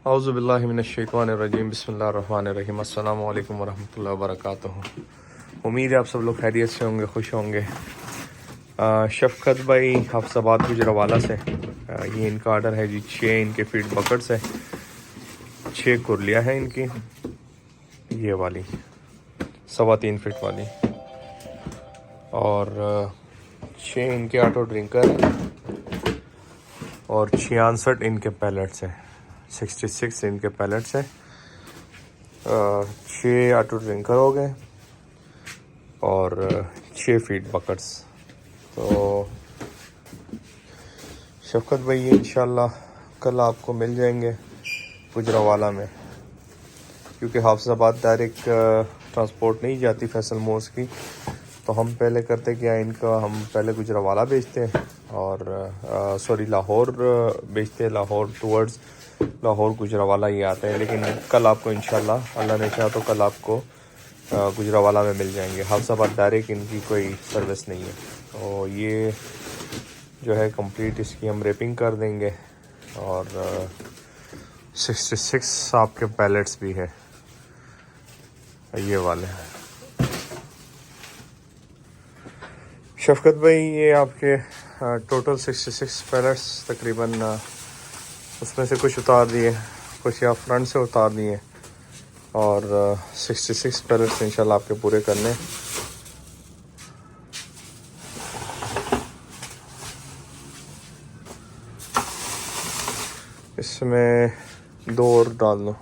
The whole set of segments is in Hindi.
औज़ुबिल्लाहि मिनश्शैतानिर्रजीम बिस्मिल्लाहिर्रहमानिर्रहीम अस्सलामु अलैकुम वरहमतुल्लाहि वबरकातुहू। उम्मीद है आप सब लोग खैरियत से होंगे, खुश होंगे। शफ़क़त भाई हफ्साबाद गुजरावाला से ये इनका आर्डर है जी। 6 इनके फीड बकेट्स है, 6 कुरलियाँ हैं इनकी, ये वाली 3.25 फीट वाली, और 6 इनके ऑटो ड्रिंकर हैं और 66 इनके पैलेट्स हैं। 66 इनके पैलेट्स हैं, 6 ऑटो ड्रिंकर हो गए और 6 फीड बकेट्स। तो शफ़क़त भाई ये इंशाल्लाह कल आपको मिल जाएंगे गुजरावाला में, क्योंकि हाफिज़ाबाद डायरेक्ट ट्रांसपोर्ट नहीं जाती फैसल मोर्स की। तो हम पहले करते क्या, इनका हम पहले गुजरावाला बेचते हैं और लाहौर बेचते हैं, लाहौर टूवर्ड्स लाहौर गुजरावाला ये आता है। लेकिन कल आपको इंशाल्लाह अल्लाह ने चाहा तो कल आपको गुजरावाला में मिल जाएंगे। हाफिज़ाबाद डायरेक्ट इनकी कोई सर्विस नहीं है। तो ये जो है कंप्लीट इसकी हम रैपिंग कर देंगे और 66 आपके पैलेट्स भी है ये वाले। शफ़क़त भाई ये आपके टोटल 66 पैलेट्स तकरीबन उसमें से कुछ उतार दिए, कुछ या फ्रंट से उतार दिए और 66 पैलेट्स इंशाल्लाह आपके पूरे करने। इसमें 2 और डाल दो,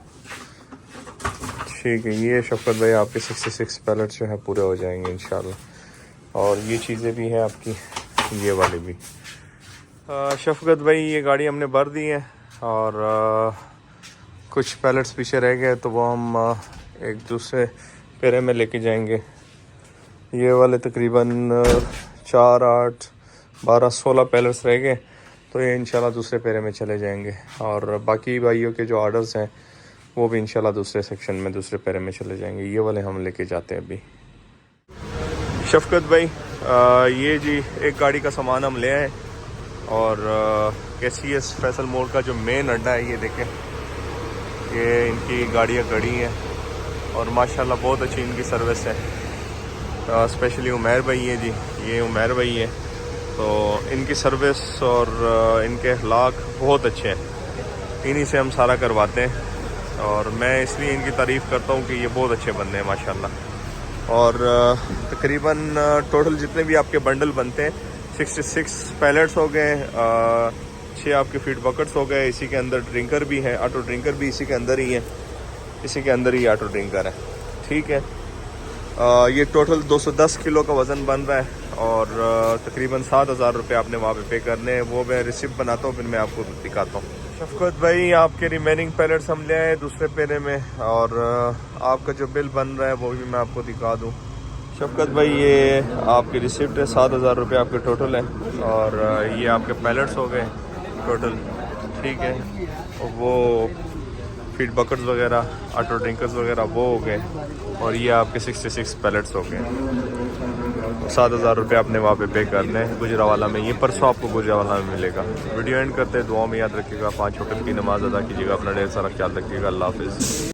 ठीक है। ये शफ़क़त भाई आपके 66 पैलेट्स जो है पूरे हो जाएंगे इंशाल्लाह। और ये चीज़ें भी हैं आपकी, ये वाली भी। शफ़क़त भाई ये गाड़ी हमने भर दी है और कुछ पैलेट्स पीछे रह गए, तो वो हम एक दूसरे पेरे में लेके जाएंगे। ये वाले तकरीबन 4, 8, 12, 16 पैलेट्स रह गए, तो ये इंशाल्लाह दूसरे पेरे में चले जाएंगे। और बाकी भाइयों के जो ऑर्डर्स हैं वो भी इंशाल्लाह दूसरे सेक्शन में, दूसरे पेरे में चले जाएंगे। ये वाले हम लेके जाते हैं अभी। शफ़क़त भाई ये जी एक गाड़ी का सामान हम ले आए और KCS फैसल मोड़ का जो मेन अड्डा है, ये देखें, ये इनकी गाड़ियाँ खड़ी हैं और माशाल्लाह बहुत अच्छी इनकी सर्विस है। स्पेशली उमैर भाई है जी, ये उमैर भाई है, तो इनकी सर्विस और इनके अखलाक बहुत अच्छे हैं। इन्हीं से हम सारा करवाते हैं और मैं इसलिए इनकी तारीफ़ करता हूँ कि ये बहुत अच्छे बंदे हैं माशाल्लाह। और तकरीबन टोटल जितने भी आपके बंडल बनते हैं 66 पैलेट्स हो गए, 6 आपके फीड बकेट्स हो गए। इसी के अंदर ड्रिंकर भी है, ऑटो ड्रिंकर भी इसी के अंदर ही है, इसी के अंदर ही ऑटो ड्रिंकर है, ठीक है। ये टोटल 210 किलो का वज़न बन रहा है और तकरीबन 7,000 रुपये आपने वहाँ पे पे करने हैं। वो मैं रिसिप्ट बनाता हूँ, फिर मैं आपको दिखाता हूँ। शफ़क़त भाई आपके रिमेनिंग पैलेट्स हम ले आए दूसरे पेरे में और आपका जो बिल बन रहा है वो भी मैं आपको दिखा दूँ। शफ़क़त भाई ये आपकी रिसिप्ट है, 7,000 रुपये आपके टोटल है और ये आपके पैलेट्स हो गए टोटल, ठीक है। और वो फीड बकेट्स वगैरह, ऑटो ड्रिंकर्स वगैरह वो हो गए और ये आपके 66 पैलेट्स हो गए। 7,000 रुपये आपने वहाँ पे करने हैं गुजरावाला में। ये परसों आपको गुजरावाला में मिलेगा। वीडियो एंड करते हैं, दुआ में याद रखिएगा, 5 वक्त की नमाज़ अदा कीजिएगा, अपना ढेर सारा ख्याल रखिएगा। अल्लाह हाफ़िज़।